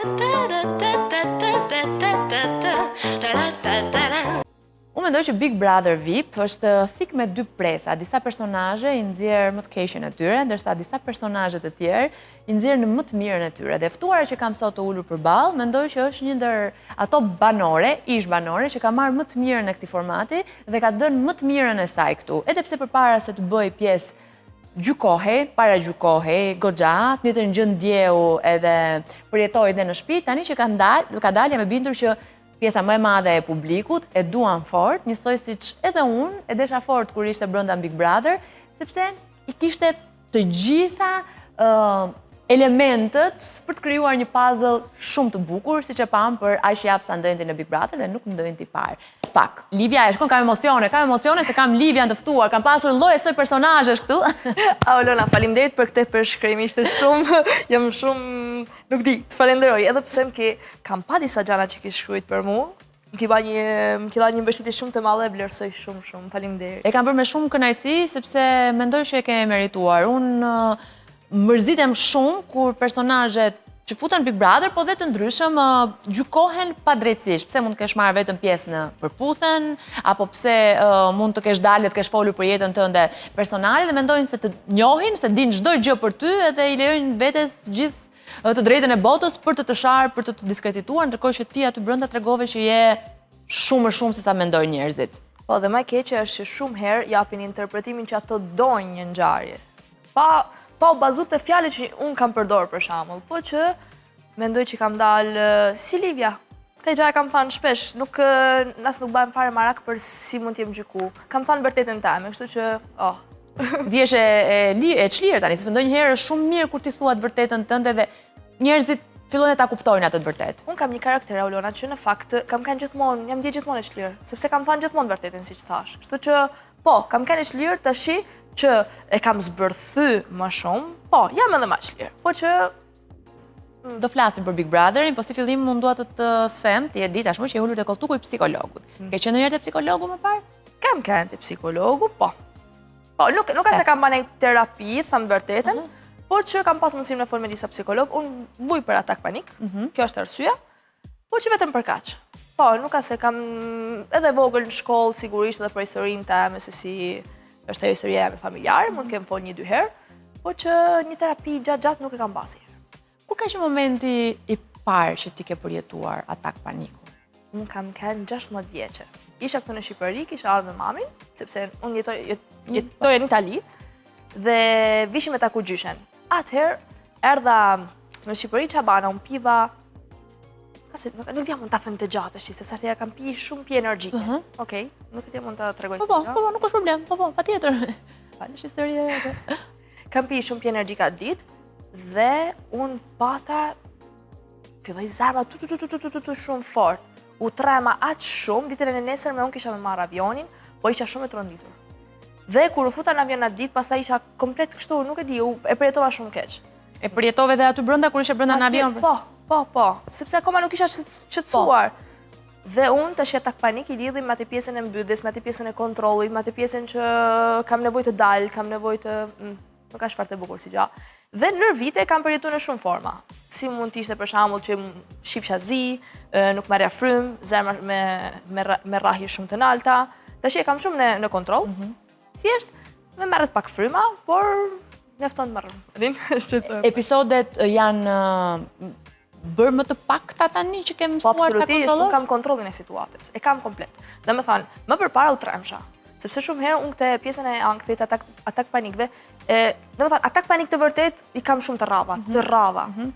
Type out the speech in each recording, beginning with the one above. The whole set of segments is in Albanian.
Unë mendoj që Big Brother VIP është thik me dy presa. Disa personazhe i nxjerr më të keqen e tyre, ndërsa disa personazhe të tjerë i nxjerr në më të mirën e tyre. Dhe ftuara që kam sot të ulur përballë, mendoj që është një ndër ato banore, ish banore, që ka marrë më të mirën e këtij formati dhe ka dhënë më të mirën e saj këtu. Edhe pse përpara se të bëj pjesë gjykohej, para gjykohej, goxha, të njëjtën gjë ndjeu edhe përjetoi edhe në shtëpi, tani që ka dalë jam e bindur që pjesa më e madhe e publikut e duan fort, njësoj siç edhe unë e desha fort kur ishte brenda Big Brother, sepse i kishte të gjitha elementët për të krijuar një puzzle shumë të bukur, siç e pam për aq javë sa ndëjnë në Big Brother dhe nuk ndëjnë ti parë. Pak, Livia e shkon, kam emocione se kam Livian të ftuar, kam pasur lloje së personazhesh këtu. Olona, faleminderit për këtë përshkrim, ishte shumë, jam shumë, nuk di, të falenderoj, edhe pse kam pa disa gjana që ki shkruajt për mu, më ki dha një mbështetje shumë të madhe, e vlerësoj shumë, faleminderit. E kam bërë me shumë kënaqësi, sepse mendoj që e ke merituar. Unë mërzitem shumë kur personazhet që futen Big Brother, po dhe të ndryshëm gjykohen pa drejtësisht. Pse mund të kesh marrë vetëm pjesë në përputhen, apo pse mund të kesh dalë të kesh folur për jetën tënde personale dhe mendojnë se të njohin, se dinë çdo gjë për ty edhe i lejojnë vetes gjithë të drejtën e botës për të sharë, për të diskredituar, ndërkohë që ti aty brenda tregove që je shumë më shumë se sa mendojnë njerëzit. Po, dhe më e keqe është që shumë herë japin interpretimin që ato dojnë një ngjarje. Pa u bazu të fjalët që unë kam përdorë për shembull, po që mendoj që kam dalë si Livia. Këtë gjë e kam thënë shpesh, nuk bëjmë fare marak për si mund t'jem gjyku. Kam thënë vërtetën time, kështu që, Vjesh e çlirë tani, se ndonjëherë është shumë mirë kur ti thua të vërtetën tënde dhe njerëzit fillojnë ta kuptojnë atë të vërtetë. Unë kam një karakter, Olona, që në fakt jam ndje gjithmonë e çlirë, sepse kam thënë gjithmonë vërtetën siç thash. Kështu që, po, kam qenë e çlirë tashi që e kam zbërthy më shumë, po, jam edhe më çlirë. Po që do flasim për Big Brotherin, po si fillim unë dua të them, ti e di tashmë që je ulur te koltuku i psikologut. Ke qenë ndonjëherë te psikologu më parë? Kam qenë te psikologu, po. Po, nuk ka se kam banë terapi, thënë vërtetën, po që kam pas mundësinë me folë me disa psikolog, unë vuj për atak panik, kjo është arsyeja, po që vetëm për kaq. Po, nuk ka se kam edhe vogël në shkollë, sigurisht edhe për historinë time, se si është ajo historia me familjarë, mund të kem folë 1-2 herë, po që një terapi gjatë nuk e kam basi. Kur ka qenë momenti i parë që ti ke përjetuar atak paniku? Unë kam qenë 16 vjeçe. Isha këtu në Shqipëri, kisha ardhur me mamin, sepse unë jetoja në Itali dhe vishim me taku gjyshen. Atëherë erdha në Shqipëri çabana, unë piva, nuk dhja mund ta them të gjatë, sepse ashtë kam pi shumë pi energjike. Okej, nuk dhja mund ta tregoj të gjatë. Po, nuk është problem, po, patjetër. Falësh historia jote. Kam pi shumë pi energjika atë ditë dhe unë pata filloi zarma shumë fort. U trema aq shumë, ditën e nesërme unë kisha me marrë avionin, po isha shumë e tronditur. Dhe kur u futa në avion atë ditë, pastaj isha komplet kështu, nuk e di, e përjetova shumë keq. E përjetove dhe aty brenda kur ishe brenda në avion? Po, sepse akoma nuk isha qetësuar. Dhe unë tash atak panik i lidhi me atë pjesën e mbylljes, me atë pjesën e kontrollit, me atë pjesën që kam nevojë të dal, kam nevojë të nuk ka çfarë të bukur si gjë. Dhe ndër vite kam përjetuar në shumë forma. Si mund të ishte për shembull që shifsha zi, nuk marrja frym, zemra me rrahje shumë të larta. Tash e kam shumë në kontroll. Thjesht më merret pak fryma, por mjafton të marr. Episodet janë bërë më të pakta tani që ke mësuar ta kontrollosh? Po, absolutisht, unë kam kontrollin e situatës. E kam komplet. Dhe më thënë, më përpara u tremsha. Sepse shumë herë unë këtë pjesën e ankthit, atak panikve, dhe më thënë, atak panik të vërtet i kam shumë të rrava.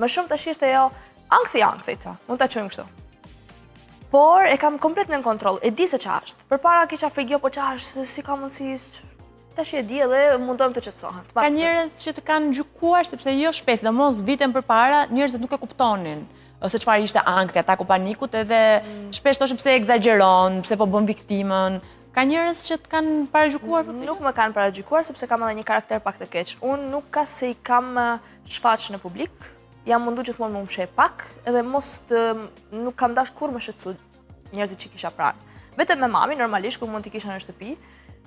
Më shumë tash është ajo ankthit, mund ta quajmë kështu. Por e kam komplet në kontroll, e di se ç'është. Përpara kisha frikë, po ç'është, si ka mundësi, tash e di edhe mundohem të qetësohem. Ka njerëz që të kanë gjykuar sepse jo shpesh, sidomos vitën përpara, njerëzit nuk e kuptonin ose çfarë ishte ankthi, ataku panikut, edhe shpesh thoshin pse egzageron, pse po bën viktimën. Ka njerëz që të kanë paragjykuar për këtë? Nuk më kanë paragjykuar sepse kam edhe një karakter pak të keq. Unë nuk ka se i kam shfaq në publik, jam mundu gjithmonë më mshej pak, edhe nuk kam dash kur më shqetësu njerëzit që kisha pranë. Vetëm me mami, normalisht, ku mund t'i kisha në shtëpi,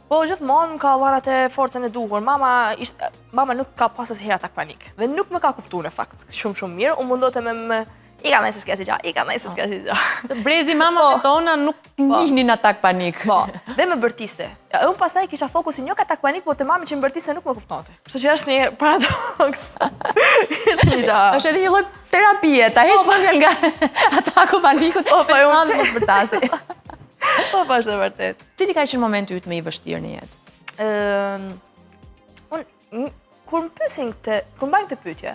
po gjithmonë ka dhënë atë forcën e duhur. Mama nuk ka pas asnjëherë atak panik dhe nuk më ka kuptuar në fakt shumë mirë. Unë mundohte me I ka nëjë se s'ka si gja, i ka nëjë se s'ka si gja. Brezi mamave tona nuk njihnin atak panik. Po, dhe me bërtiste. Unë pastaj kisha fokusin jo ka atak panik, po të mami që më bërtiste nuk më kuptonte. Kështu që është një paradoks. Ishte një gja. Është edhe një lloj terapie, ta hesh mendjen nga ataku panikut, po unë mos bërtasi. Po, është e vërtet. Cili ka qenë momenti yt më i vështirë në jetë? Unë kur më pyesin kur mbajnë këtë pyetje,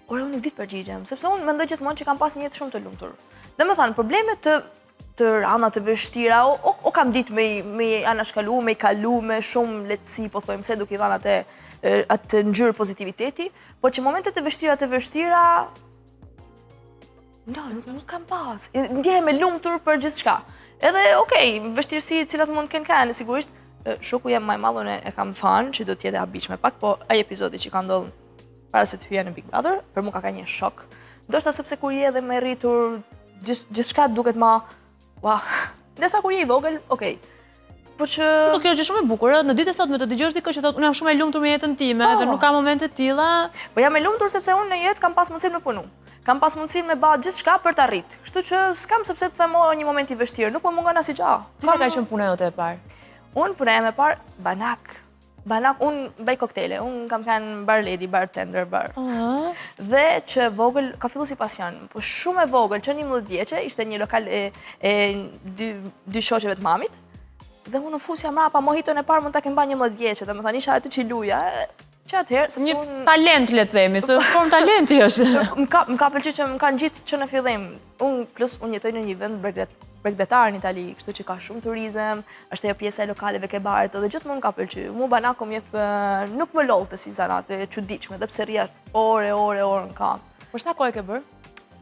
unë nuk di të përgjigjem, sepse unë mendoj gjithmonë që kam pas një jetë shumë të lumtur. Dhe më thanë, problemet të rana të vështira, o kam ditë me anashkalu, me i kalu, me shumë lehtësi, po thojmë se duke i dhanë atë ngjyrë pozitiviteti, por që momentet e vështira, nuk kam pas. Ndjehem e lumtur për gjithçka. Edhe, okej, vështirësi cilat mund të kenë, sigurisht, shoku jem më i madh e kam thënë që do të jetë e habitshme pak, po ai epizodi që ka ndodhur para se të hyja në Big Brother, për mua ka një shok. Ndoshta sepse kur je edhe më rritur, gjithçka duket më, wow. Ndërsa kur je i vogël, okej. Po që Po kjo është shumë e bukur, në ditë e sotme të dëgjosh dikë që thotë unë jam shumë e lumtur me jetën time dhe nuk ka momente të tilla. Po jam e lumtur sepse unë në jetë kam pas mundësinë me punu. Kam pas mundësinë me bë gjithçka për të arritur. Kështu që s'kam sepse të them një moment i vështirë, nuk më mungon asgjë. Cila ka qenë puna jote e parë? Unë puna ime e parë banak. Unë bëj koktele, unë kam qenë bar lady, bartender, bar. Dhe që vogël, ka fillu si pasion, po shumë e vogël, që 11 vjeçe, ishte një lokal e dy shoqeve të mamit, dhe unë fusja mrapa mohiton e parë mund ta kem ba 11 vjeçe, dhe më thani isha aty që luja, që atëherë, një talent le të themi, se formë talenti është. Më ka pëlqyer që më kanë gjitë që në fillim. Unë jetoj në një vend bregdetar në Itali, kështu që ka shumë turizëm, është ajo pjesa e lokaleve ke baret, dhe gjithmonë më ka pëlqyer. Mu banako më jep nuk më lollte si zanat e çuditshme, dhe pse rria ore në kam. Por sa kohë ke bër?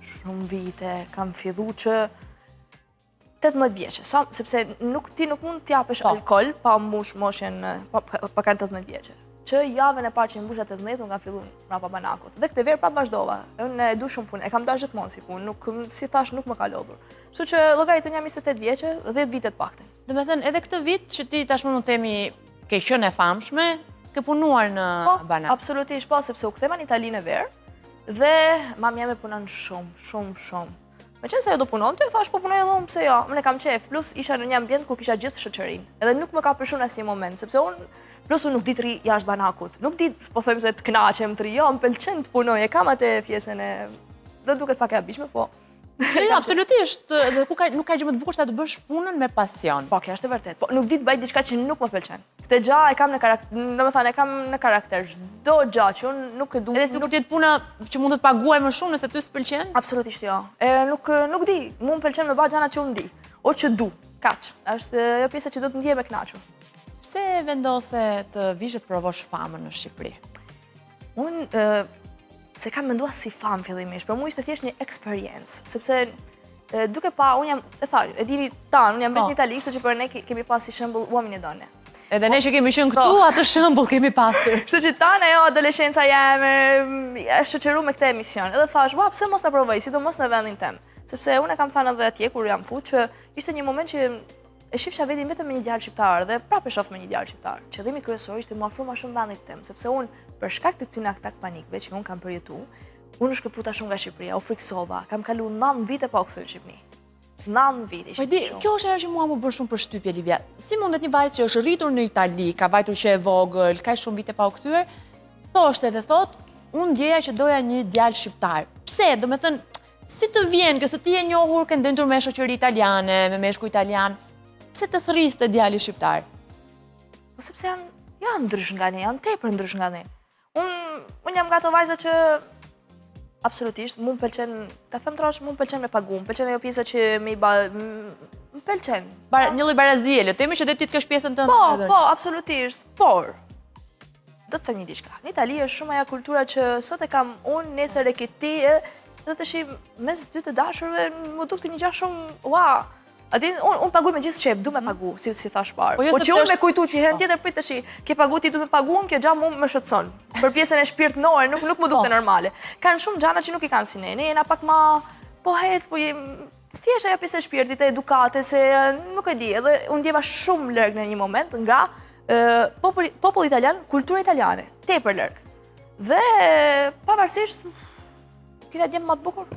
Shumë vite, kam filluar që 18 vjeçe, sepse ti nuk mund t'japesh alkol pa mbush moshën pa kanë 18 vjeçe. Që javën e parë që mbusha 18, unë kam filluar mbrapa banakut. Dhe këtë verë prapë vazhdova. Unë e du shumë punë, e kam dashur gjithmonë si punë, si thash nuk më ka lodhur. Kështu që llogaritun jam 28 vjeçe, 10 vite të paktën. Domethënë edhe këtë vit që ti tashmë mund të themi ke qenë e famshme, ke punuar në banak. Absolutisht po, sepse u ktheva në Itali në verë dhe mami jam e punon shumë. Meqense ajo do punonte, thash po punoj edhe unë, pse jo? Unë kam qef, plus isha në një ambient ku kisha gjithë shoqërinë. Edhe nuk më ka përshuar në asnjë moment, sepse unë nuk di të ri jashtë banakut. Nuk di, po them se të kënaqem të ri, jo, më pëlqen të punoj, e kam atë pjesën e do duket pak e habishme, po. Jo, absolutisht, dhe nuk ka gjë më të bukur se të bësh punën me pasion. Po, kjo është e vërtet. Po, nuk di të bëj diçka që nuk më pëlqen. Këtë gjë e kam në karakter, domethënë e kam në karakter. Çdo gjë që unë nuk e dua. Edhe sikur të jetë puna që mund të të paguaj më shumë nëse ty s'pëlqen? Absolutisht jo. Nuk di, mua më pëlqen me bëj gjëra që unë di, o që du. Kaq. Është ajo pjesa që do të ndihem e kënaqur. Pse vendose të vishe të provosh famën në Shqipëri? Unë se kam menduar si famë fillimisht, për mua ishte thjesht një eksperiencë, sepse duke pa, unë jam, e dini tanë, unë jam vetë në Itali, kështu që për ne kemi pas si shembull uamin e done. Edhe ne që kemi qenë këtu, atë shembull kemi pasur. Kështu që tanë ajo adoleshenca jam, e shoqëruar me këtë emision. Edhe thash, pse mos ta provoj, sidomos në vendin tem. Sepse unë e kam thënë edhe atje kur jam futur që ishte një moment që e shifsha vetin vetëm me një djalë shqiptar dhe prapë shoh me një djalë shqiptar. Qëllimi kryesor ishte më afro më shumë vendit tem, sepse unë për shkak të këtyre atak panikëve që unë kam përjetuar, unë u shkëputa shumë nga Shqipëria, u friksova, kam kaluar 9 vite pa u kthyer në Shqipëri. 9 vite. Po di, kjo është ajo që mua më bën shumë përshtypje, Livia. Si mundet një vajzë që është rritur në Itali, ka vajtur që e vogël, ka shumë vite pa u kthyer, thoshte dhe thot, unë ndjeja që doja një djalë shqiptar. Pse? Domethënë, si të vjen kjo se ti je njohur, ke ndendur me shoqëri italiane, me meshkuj italian, pse të thriste djali shqiptar? Po sepse janë ndrysh nga ne, janë tepër ndrysh nga ne. Unë jam nga ato vajza që absolutisht, mu më pëlqen, ta them trosh, mu më pëlqen me pagu, më pëlqen ajo pjesa që më pëlqen. Një lloj barazie, le të themi që dhe ti të kesh pjesën tënde. Po, absolutisht, por do të them një diçka. Në Itali është shumë ajo kultura që sot e kam unë, nesër e ke ti, dhe të shih mes dy të dashurve, më dukte një gjë shumë, ua. Unë paguaj me gjithë shef, du me pagu, si thash parë. Po që unë me kujtu që herën tjetër prit tash, ke pagu ti du me pagu, kjo gjë mua më shqetëson. Për pjesën e shpirtënore nuk më dukte normale. Kanë shumë gjëra që nuk i kanë si ne. Ne jena pak më pohet, po jem thjesht ajo pjesë e shpirtit, e edukate se nuk e di, edhe unë ndjeva shumë larg në një moment nga populli italian, kultura italiane, tepër larg. Dhe pavarësisht kena djem më të bukur.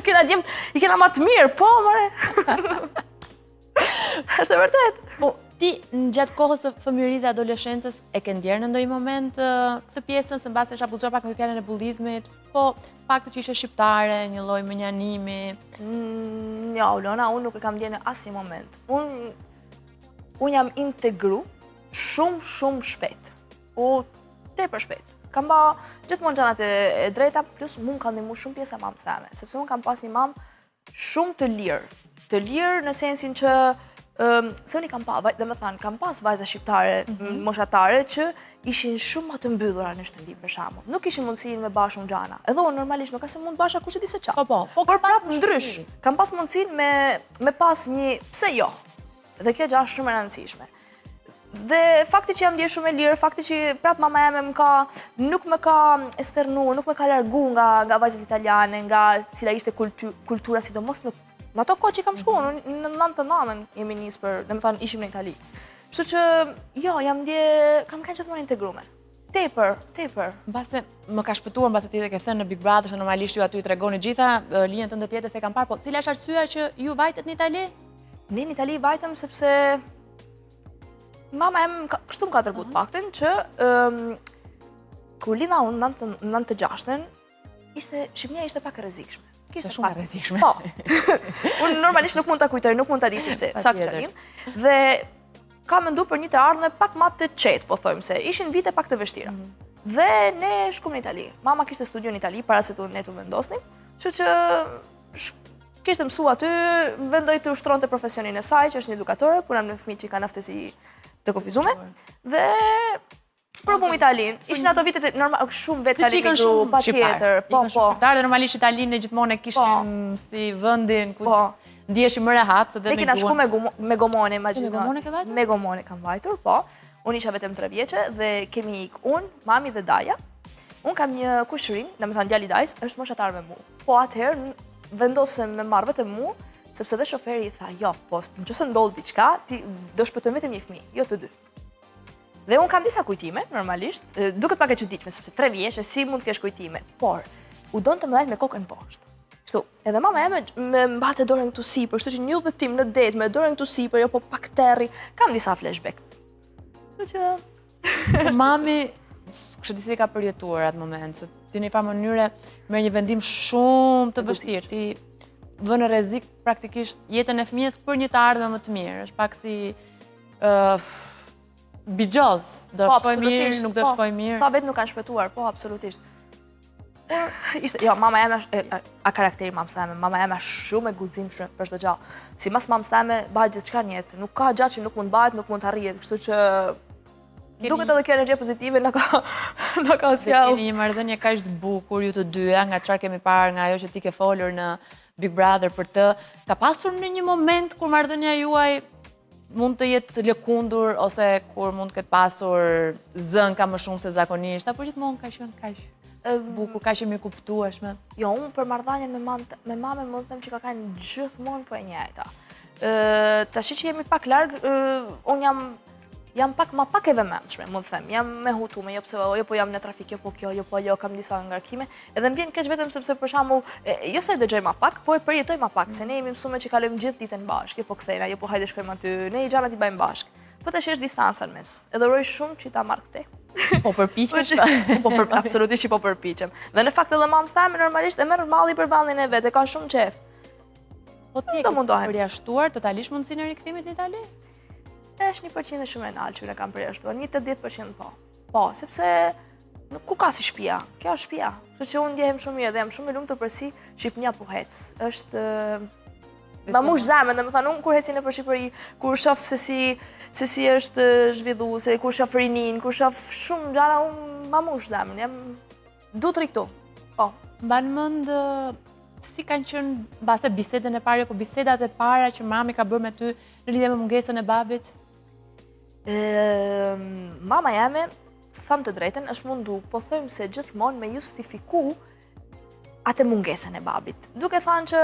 kena djemt, i kena ma të mirë, po, more. Është e vërtet. Po, ti në gjatë kohës së fëmijërisë dhe adoleshencës e ke ndjerë në ndonjë moment këtë pjesën, se mbase isha abuzuar pak me fjalën e bullizmit, po fakti që ishe shqiptare, një lloj menjanimi. Jo, Lona, unë nuk e kam ndjerë në asnjë moment. Unë jam integru shumë shpejt. Tepër shpejt. Kam ba gjithmonë gjanat e drejta, plus mund ka ndihmu shumë pjesë e mamës teme, sepse unë kam pas një mamë shumë të lirë. Të lirë në sensin që se unë kam pas vajza shqiptare, moshatare, që ishin shumë më të mbyllura në shtëpi për shembull. Nuk kishin mundësinë me bashkë unë gjana. Edhe unë normalisht nuk asë mund bashkë kush e di se çfarë. Po, por prapë ndrysh. Kam pas mundësinë me pas një pse jo. Dhe kjo gjë është shumë e rëndësishme. Dhe fakti që jam ndjer shumë e lirë, fakti që prapë mama jeme nuk më ka esternu, nuk më ka largu nga vajzat italiane, nga cila ishte kultura, sidomos në ato kohë që kam shkuar, në 99-ën jemi nisë për, domethënë ishim në Itali. Kështu që, jo, kam qenë gjithmonë integrume. Tepër. Mbase më ka shpëtuar, mbase ti dhe ke thënë në Big Brother, se normalisht ju aty i tregoni gjitha, linjën tënde tjetër se kam parë, po cila është arsyeja që ju vajtet në Itali? Ne në Itali vajtëm sepse mama em kështu më ka treguar të paktën që kur linda unë në 96-ën, Shqipënia ishte pak e rrezikshme. Ishte shumë e rrezikshme. Po. Unë normalisht nuk mund ta kujtoj, nuk mund ta di sepse sa kisha. Dhe kam menduar për një të ardhme pak më të qetë, po thojmë se ishin vite pak të vështira. Dhe ne shkuam në Itali. Mama kishte studio në Itali para se ne të vendosnim, kështu që kishte mësuar aty, vendoi të ushtronte profesionin e saj, që është një edukatore, punon me fëmijë që kanë aftësi të kufizuar. Dhe provum Italinë. Ishin ato vitet normal shumë vetë kanë ikur patjetër. Po. Shqiptarë normalisht Italinë gjithmonë e kishin si vendin ku ndiheshim më rehat, ne kena shku me gomone, imagjino. Me gomone ke vajtur? Me gomone kam vajtur, po. Unë isha vetëm 3 vjeçe dhe kemi ik unë, mami dhe Daja. Unë kam një kushërin, domethënë djali Dajs është moshatar me mua. Po atëherë vendosëm me marrë vetëm mua, sepse dhe shoferi i tha, jo, po nëse ndodh diçka, ti do shpëtojmë vetëm një fëmijë, jo të dy. Dhe unë kam disa kujtime, normalisht, duket pak e çuditshme, sepse 3 vjeçë, si mund të kesh kujtime, por u donte më dhajt me kokën poshtë. Kështu, edhe mama eme me mbate dorën këtu sipër, kështu që një udhëtim në det me dorën këtu sipër, jo po pak terri, kam disa flashback. Kështu që mami, kështu disi ka përjetuar atë moment, se ti në një farë mënyre merr një vendim shumë të vështirë, ti vën në rrezik praktikisht jetën e fëmijës për një të ardhme më të mirë, është pak si bigjoz, do shkoj mirë, nuk do shkoj mirë. Sa vetë nuk kanë shpëtuar, po, absolutisht. Jo, mama jeme a karakteri mamës teme, mama jeme shumë e guximshme për çdo gjë. Sipas mamës teme bëhet gjithçka në jetë, nuk ka gjë që nuk mund bëhet, nuk mund të arrihet, kështu që duket edhe kjo energji pozitive na ka sjell. Keni një marrëdhënie kaq të bukur ju të dyja, nga çfarë kemi parë, nga ajo që ti ke folur në Big Brother për të, ka pasur në një moment kur marrëdhënia juaj mund të jetë lëkundur, ose kur mund të ketë pasur zën ka më shumë se zakonisht, apo gjithmonë ka qenë kaq bukur, kaq e mirë kuptueshme? Jo, unë për marrëdhënien me mamën mund të them që ka qenë gjithmonë po e njëjta. Tash që jemi pak larg, unë jam pak e vëmendshme, mund të them. Jam me hutume, jo pse jo po jam në trafik, jo po kjo, jo po ajo, kam disa ngarkime. Edhe më vjen keq vetëm sepse për shembull, jo se dëgjoj më pak, po e përjetoj më pak, se ne jemi mësuar që kalojmë gjithë ditën bashkë, jo po kthejna, jo po hajde shkojmë aty, ne i gjanat i bëjmë bashkë. Po tash është distanca në mes. Edhe uroj shumë që ta marr këtë. Po përpiqesh? Absolutisht po përpiqem. Dhe në fakt edhe mamës teme normalisht e merr malli për vallin e vet, e ka shumë qef. Po ti e ke përjashtuar totalisht mundësinë e rikthimit në Itali? Është 1% shumë e lartë që ne kam përjashtuar, 80% po. Po, sepse ku ka si shtëpia? Kjo është shtëpia. Kështu që unë ndjehem shumë mirë dhe jam shumë e lumtur për si Shqipënia po hec. Është ma mush zemrën, domethënë unë kur heci nëpër Shqipëri, kur shoh se si është zhvilluese, kur shoh rinin, kur shoh shumë gjëra, unë ma mush zemrën. Jam dutri këtu. Po. Mban mend si kanë qenë mbase bisedën e parë apo bisedat e para që mami ka bërë me ty në lidhje me mungesën e babit? Mama jeme, tham të drejten, është mundu, po thojmë se gjithmonë me justifiku atë mungesën e babit. Duke thënë që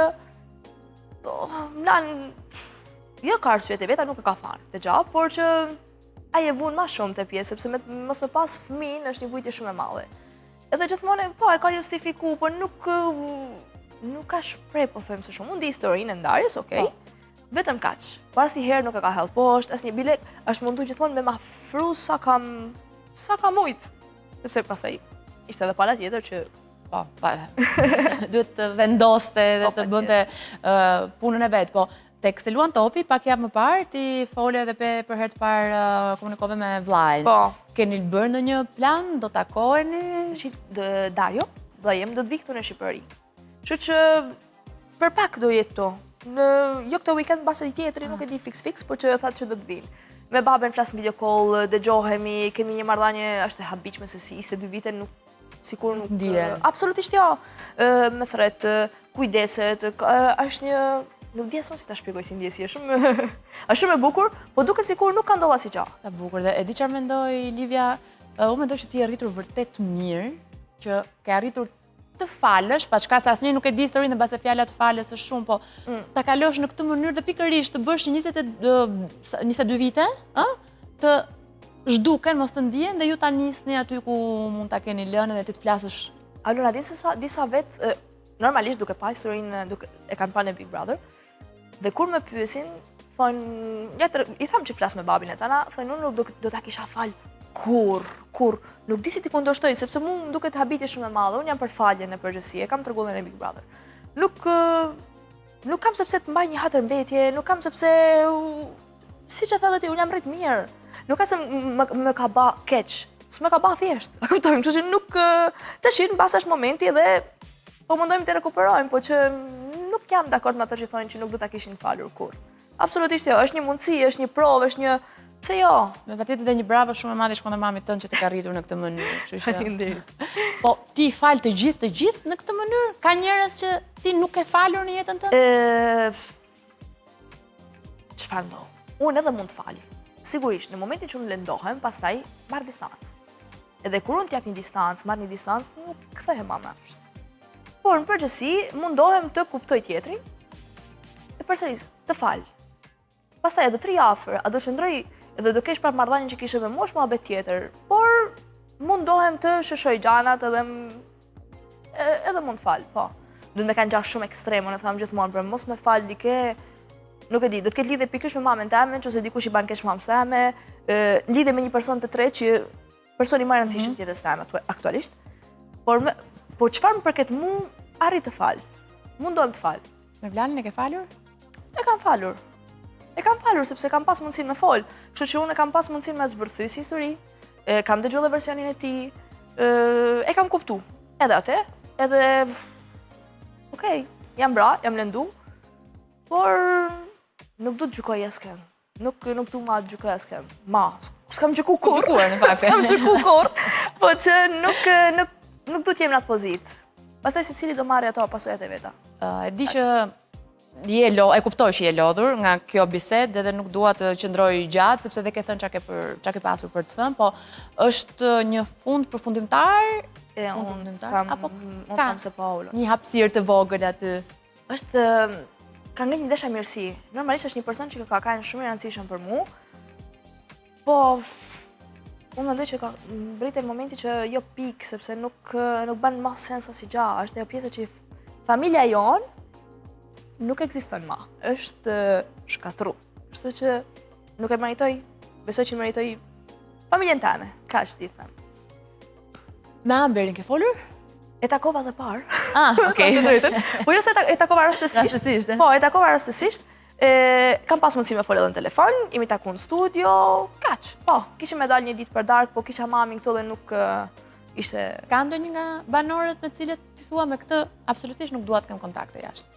jo ka arsyet e veta, nuk e ka thënë të gjatë, por që ai e vun më shumë të pjesë, sepse mos me pas fëmijën është një vujtje shumë e madhe. Edhe gjithmonë po e ka justifikuar, por nuk ka shprej po them se shumë. Unë di historinë e ndarjes, okay? Vetëm kaq. Por asnjëherë nuk e ka hellë poshtë, asnjë bile është mundu gjithmonë me ma fru sa kam ujt. Sepse pastaj ishte edhe pala tjetër që duhet të vendoste dhe të bënte punën e vet, po tek se luan topi, pak javë më parë, ti fole edhe për herë të parë komunikove me vllajën. Po. Keni bërë ndonjë plan, do takoheni? Dario, vllajem do të vi këtu në Shqipëri. Kështu që për pak do jetë to. Jo këtë weekend mbas tjetri, nuk e di fix, por që thatë që do të vinë. Me baben flas video call, dëgjohemi, kemi një marrëdhënie, është e habitshme se si ishte 2 vite, sikur nuk ndihen. Absolutisht jo. Me thret, kujdeset, është një nuk di asun si ta shpjegoj si ndjesi, është shumë e bukur, po duket sikur nuk ka ndodhur asgjë. Sa bukur dhe e di çfarë mendoj Livia, unë mendoj që ti je arritur vërtet mirë, që ke arritur të falësh, pa çka se asnjëri nuk e di historinë mbase fjala të falës është shumë, po ta kalosh në këtë mënyrë dhe pikërisht të bësh 22 vite, të zhduken, mos të ndihen dhe ju ta nisni aty ku mund ta keni lënë dhe ti të flasësh. Alona, di se disa vetë normalisht duke pa historinë, e kanë parë në Big Brother. Dhe kur më pyesin, thonë, i tham që flas me babin e tana, thonë unë nuk do ta kisha fal kur, nuk di si ti kundërshtoj, sepse mu më duket habitje shumë e madhe, unë jam për faljen e përgjësie, kam tërgullin e Big Brother. Nuk kam sepse të mbaj një hatërmbetje, nuk kam sepse, si që thadhe ti, unë jam rrit mirë, nuk ka se më ka ba keq, s'me ka ba thjesht, a kuptojmë, që nuk të shinë, basa është momenti dhe po mundojmë të rekuperojmë, po që nuk jam dakord me ato që thonë që nuk do ta kishin falur kur. Absolutisht jo, është një mundësi, është një provë, është një pse jo. Me patjetër dhe një bravo shumë e madhe shkon te mamit tënd që të ka arritur në këtë mënyrë, kështu që. Faleminderit. Po ti fal të gjithë në këtë mënyrë? Ka njerëz që ti nuk e falur në jetën tënde? Çfarë ndodh? Unë edhe mund të fali. Sigurisht, në momentin që unë lëndohem, pastaj marr distancë. Edhe kur unë t'jap një distancë, marr një distancë, nuk kthehem më afër. Por në përgjithësi mundohem të kuptoj tjetrin e përsëris të fal. Pastaj do të rri afër, a do qëndroj edhe do kesh prapë marrëdhënien që kishe me mosh muhabet tjetër, por mundohem të shëshoj gjanat edhe mund të fal, po. Duhet me kanë gjashtë shumë ekstreme, në tham gjithmonë, për mos me fal dike, nuk e di, do të ketë lidhje pikërisht me mamën teme, nëse dikush i ban keq mamës teme, lidhje me një person të tretë që personi më i rëndësishëm të jetës teme aktualisht. Po çfarë më përket mu, arrit të fal. Mundohem të fal. Me Vlanin e ke falur? E kam falur. Sepse kam pas mundësinë me fol. Kështu që unë e kam pas mundësinë me zbërthy si histori, kam dëgjuar edhe versionin e tij, e kam kuptu. Edhe atë, edhe okej, jam bra, jam lëndu, por nuk du të gjykoj askën. Nuk du ma të gjykoj askën. S'kam gjyku kur. S'kam gjyku kur, po që nuk du t'jem në atë pozitë. Pastaj se cili do marrë ato pasojat e veta. E di që e kuptoj që je lodhur nga kjo bisedë dhe nuk dua të qëndroj gjatë, sepse dhe ke thënë çka ke pasur për të thënë, po është një fund përfundimtar? Unë tham se po ulo. Një hapësirë të vogël aty. Ka ngel një desha mirësi. Normalisht është një person që ka qenë shumë i rëndësishëm për mu, po unë mendoj që ka mbritur momenti që jo pik, sepse nuk bën më sens asnjë gjë. Është ajo pjesa që familja jon nuk ekziston më. Është shkatru. Kështu që nuk e meritoj, besoj që meritoj familjen teme, kaq ti them. Me Amberin ke folur? E takova dhe parë. Okej. Po jo se e takova rastësisht. Po, e takova rastësisht. Kam pas mundësi me folë edhe në telefon, imi taku në studio, kaq. Po, kishim me dalë një ditë për darkë, po kisha mamin këto dhe nuk ishte... Ka ndonjë nga banorët me cilët ti thua me këtë, absolutisht nuk dua të kem kontakte jashtë?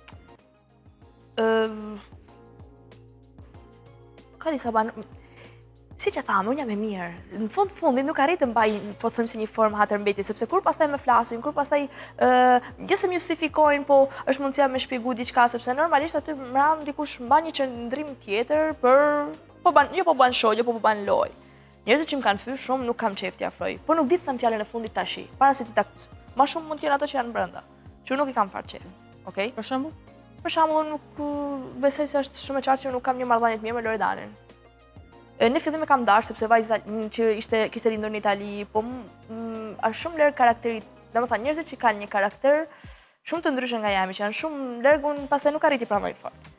Ka disa banorë... Si që thamë, unë jam e mirë. Në fundit nuk arrit të mbaj, po thëmë si një formë hatërmbetje, sepse kur pastaj me flasin, kur pastaj gjëse më justifikojnë, po është mundësia me shpjegu diçka, sepse normalisht aty mran dikush mban një qëndrim tjetër për jo po ban show, jo po ban loj. Njerëzit që më kanë fyer shumë nuk kam qef t'i afroj, por nuk di të them fjalën e fundit tashi, para se ti takus. Ma shumë mund të jenë ato që janë brenda, që nuk i kam fare qef. Okej? Për shembull? Për shembull, nuk besoj se është shumë e qartë që nuk kam një marrëdhënie të mirë me Loredanin. Në fillim e kam dashur sepse vajza që kishte lindur në Itali, po është shumë lërë karakterit. Domethënë njerëzit që kanë një karakter shumë të ndryshme nga jemi, që janë shumë larg, unë pastaj nuk arriti pranoj fort.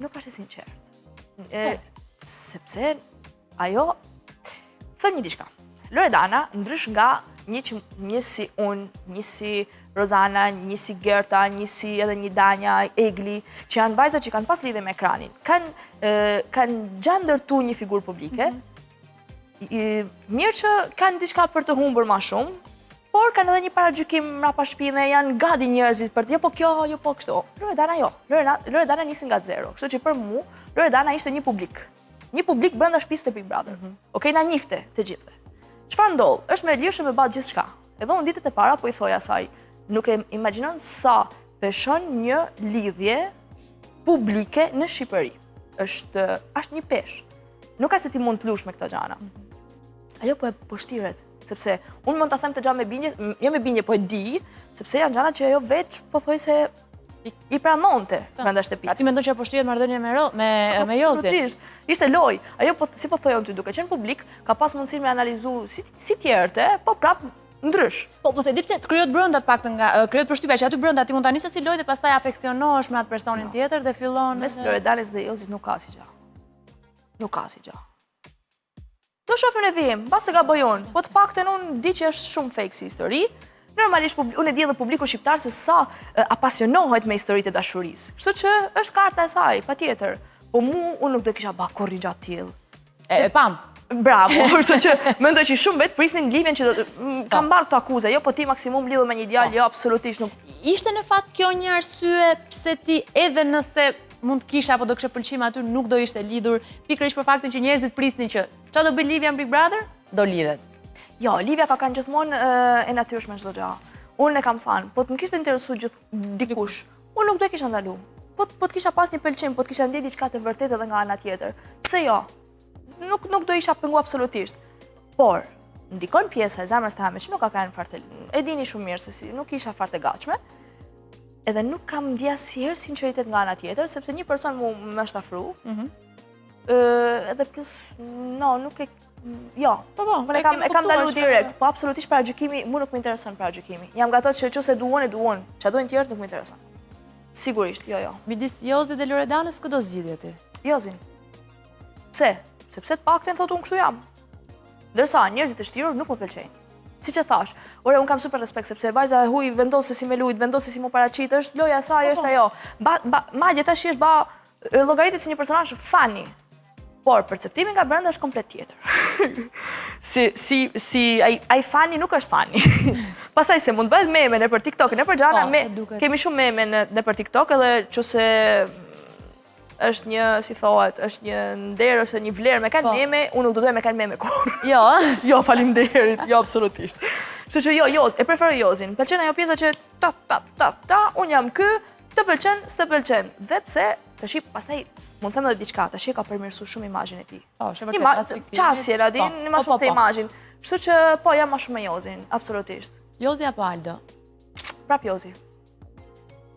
Nuk është e sinqert. Sepse ajo them një diçka. Loredana, ndrysh nga një si unë, një si Rozana, një si Gerta, një si edhe një Danja, Egli, që janë vajza që kanë pas lidhje me ekranin. Kanë gjandërtu një figurë publike, mirë që kanë diçka për të humbur ma shumë, por kanë edhe një paragjykim mrapa shpine, janë gati njerëzit për të, jo po kjo, jo po kështu. Loredana jo, Loredana nisi nga zero, kështu që për mu, Loredana ishte një publik. Një publik brenda shtëpisë të Big Brother. Okej, na njifte të gjithëve. Çfarë ndodh? Është me lirshëm me bë gjithçka. Edhe unë ditët e para po i thoja asaj, nuk e imagjinon sa peshon një lidhje publike në Shqipëri. Është një peshë. Nuk ka se ti mund të lush me këto gjana. Ajo po shtiret, sepse unë mund ta them të gjë me bindje, jo me bindje, po e di, sepse janë gjana që ajo vetë po thoj se i pranonte brenda shtëpisë. Ti mendon që po shtiret marrëdhënie me Jozin? Absolutisht. Ishte loj. Ajo si po thojon ty, duke qenë publik, ka pas mundësinë me analizu si tjerëte, po prap ndrysh. Po se di pse të krijohet brenda të paktën nga krijohet përshtypja që aty brenda ti mund ta nisësh si lojë dhe pastaj afeksionohesh me atë personin tjetër dhe fillon mes Loredanës dhe Jozit nuk ka asgjë. Nuk ka asgjë. Do shohim ne vim, basta gaboj unë, po të paktën unë di që është shumë fake si histori. Normalisht unë e di edhe publiku shqiptar se sa apasionohet me historitë e dashurisë. Kështu që është karta e saj, patjetër. Po unë nuk do kisha ba kurrë gjatë tillë. E pam. Bravo, kështu që mendoj që shumë vetë prisnin lidhjen që kam marrë këto akuze, jo po ti maksimum lidhur me një djalë, jo absolutisht nuk. Ishte në fakt kjo një arsye pse ti edhe nëse mund të kisha apo do kishe pëlqim aty nuk do ishte lidhur pikërisht për faktin që njerëzit prisnin që çfarë do bëj Livia në Big Brother? Do lidhet. Jo, Livia ka kanë gjithmonë e natyrshme çdo gjë. Unë e kam thënë, po të më kishte interesuar dikush, unë nuk do e kisha ndaluar. Po të kisha pas një pëlqim, po të kisha ndjer diçka të vërtetë edhe nga ana tjetër. Pse jo? Nuk do isha pengu absolutisht. Por, ndikon pjesa e zemrës time që nuk ka kanë farte. E dini shumë mirë se si, nuk isha farte gatshme. Edhe nuk kam ndjer asnjëherë sinqeritet nga ana tjetër, sepse një person më është afru. Edhe plus, nuk e jo, e kam ndaluar direkt, po absolutisht paragjykimi, mu nuk më intereson paragjykimi. Jam gato që nëse duon e duon, çfarë doin tjerë nuk më intereson. Sigurisht, jo. Midis Jozit dhe Loredanës këdo zgjidhje ti? Jozin. Pse? Sepse të paktën thotë unë kështu jam. Ndërsa njerëzit e shtirur nuk më pëlqejnë. Siç e thash, unë kam super respekt sepse vajza e huaj vendos se si me lujt, vendos se si më paraqit, është loja e saj, është ajo. Madje tash është llogaritet si një personazh funny. Por perceptimi nga brenda është komplet tjetër. Ai funny nuk është funny. Pastaj se mund bëhet meme nëpër TikTok, nëpër gjana, kemi shumë meme nëpër TikTok edhe çose është një, si thohet, është një nder ose një vlerë me kanë meme, unë nuk do doja me kanë meme kur. Jo, jo, faleminderit, jo absolutisht. Kështu që jo, e preferoj Jozin. Pëlqen ajo pjesa që unë jam ky, të pëlqen, s'të pëlqen. Dhe pse, tash pastaj mund të them edhe diçka, tash ka përmirësuar shumë imazhin e tij. Po, shumë qasje radin, më shumë se imazhin. Kështu që po jam më shumë me Jozin, absolutisht. Jozi apo Aldo? Prap Jozi.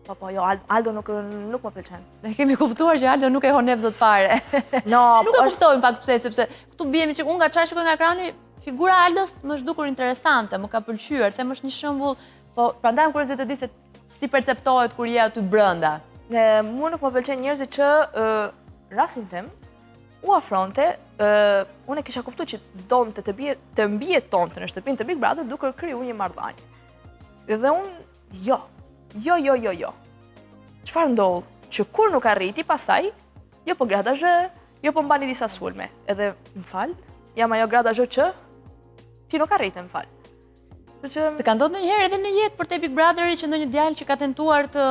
Po, jo, Aldo nuk më pëlqen. Ne kemi kuptuar që Aldo nuk e hon nevzot fare. Nuk e kuptoj në fakt pse, sepse këtu bihemi që unë nga çfarë shikoj nga ekrani, figura e Aldos më është dukur interesante, më ka pëlqyer, them është një shembull, po prandaj më kuriozitet të di se si perceptohet kur je aty brenda. Mua nuk më pëlqen njerëzit që rastin tim u afronte, unë e kisha kuptuar që donte të mbijetonte në shtëpinë të Big Brother duke krijuar një marrëdhënie. Dhe unë jo. Çfarë ndodh? Që kur nuk arriti, pastaj, jo po grada zhë, jo po mbani disa sulme. Edhe, më fal, jam ajo grada zhë që ti nuk arriti, më fal. Të ka ndodhur ndonjëherë edhe në jetë për te Big Brotheri që ndonjë djalë që ka tentuar të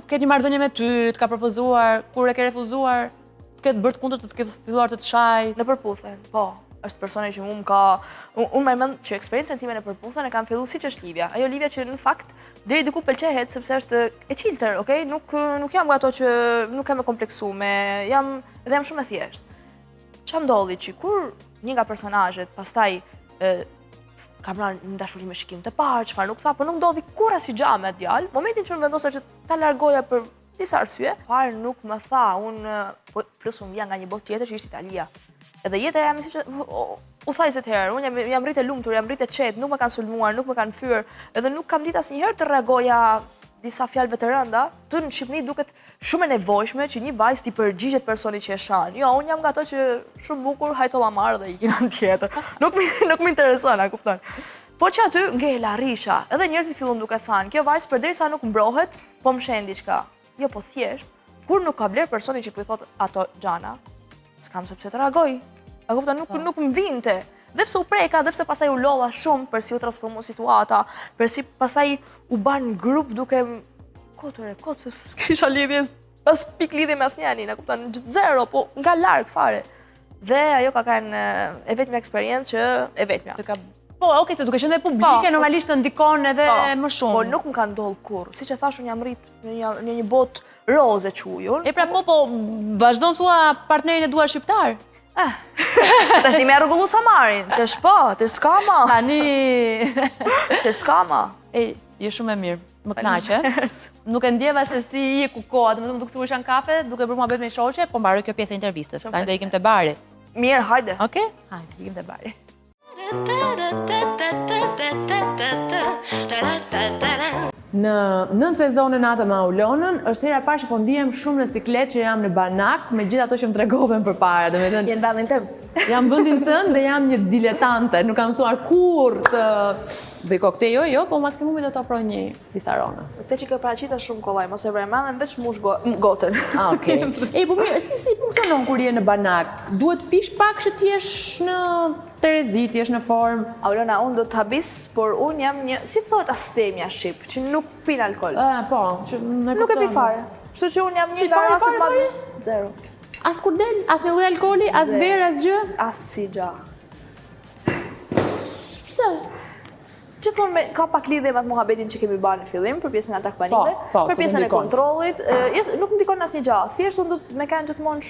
ketë një marrëdhënie me ty, të ka propozuar, kur e ke refuzuar, të ketë bërë të kundërt, të ketë filluar të shaj. Në përputhen, po. Është personi që unë më mend që eksperiencën time në përputhen e kam filluar siç është Livia. Ajo Livia që në fakt deri diku pëlqehet sepse është e qiltër, okay? Nuk jam nga ato që nuk kam e kompleksuar, jam shumë e thjeshtë. Ç'a ndodhi që kur një nga personazhet pastaj ka marrë në dashuri me shikim të parë, çfarë nuk tha, por nuk ndodhi kur asnjë gjë me djalë. Momentin që unë vendosa që ta largoja për disa arsye, parë nuk më tha, unë plus unë vija nga një botë tjetër që ishte Italia. Edhe jeta jam siç u thajset herë, unë jam rritë lumtur, jam rritë qetë, nuk më kanë sulmuar, nuk më kanë fyer, edhe nuk kam ditë asnjëherë të reagoja disa fjalëve të rënda, të në Shqipëri duket shumë e nevojshme që një vajzë t'i përgjigjet personit që e shan. Jo, unë jam nga ato që shumë bukur, hajtolla marrë dhe i kina në tjetër. Nuk më intereson, a kupton. Po që aty ngela risha, edhe njerëzit fillon duke thënë, kjo vajzë përderisa nuk mbrohet, po më shen diçka. Jo, po thjesht, kur nuk ka bler personi që po i thot ato gjana, s'kam se pse të reagoj. A kupton, nuk më vinte. Dhe pse u preka, dhe pse pastaj u lova shumë për si u transformu situata, për si pastaj u ban grup duke kotë, se s'kisha lidhje, pas pik lidhje me asnjënin, a kupton, zero, po nga larg fare. Dhe ajo ka kanë e vetmja eksperiencë që e vetmja. Po, se duke qenë dhe publike, normalisht të ndikon edhe më shumë. Po, nuk më ka ndodhur kurrë. Siç e thash, unë jam rrit në një botë roze quajun. E pra po, vazhdon thua partnerin e duar shqiptar? Tash një me rregullu Samarin. Të s'kama. Tani... Të s'kama. Je shumë e mirë, më knaqe. Nuk e ndjeva se si i ku koha, domethënë duke thurë shan kafe, duke bërë muhabet me shoqe, po mbaroj kjo pjesë e intervistës. Tani do ikim te bari. Mirë, hajde. Okej? Hajde, ikim te bari. Në 9 sezone Natë me Aulonën, është hera parë që po ndihem shumë në siklet që jam në Banak, me gjithë ato që më tregoven përpara, domethënë Jenë vendin tëm. Jam vendin tënd dhe jam një diletante, nuk kam mësuar kurrë të bëj koktej, jo, po maksimumi do të ofroj disa rona. Këtë që ke paraqita shumë kollaj, mos e vremen veç mush gotën. Okej. Po mirë, si funksionon kur je në Banak? Duhet pish pak që t'jesh në Terezi, t'jesh në formë? Aulona, unë do të habis, por unë jam një, si thot astemja shqip, që nuk pin alkohol. Po, që nuk e pi fare. Kështu që unë jam një nga raset madhe. Zero. As kur del, as një lloj alkooli, as verë, as gjë? As si gjë. Pse? Gjithmonë ka pak lidhje me atë muhabetin që kemi bërë në fillim për pjesën e atak panive, për pjesën e kontrollit. Nuk më ndikon asnjë gjë. Thjesht unë do të më kanë gjithmonë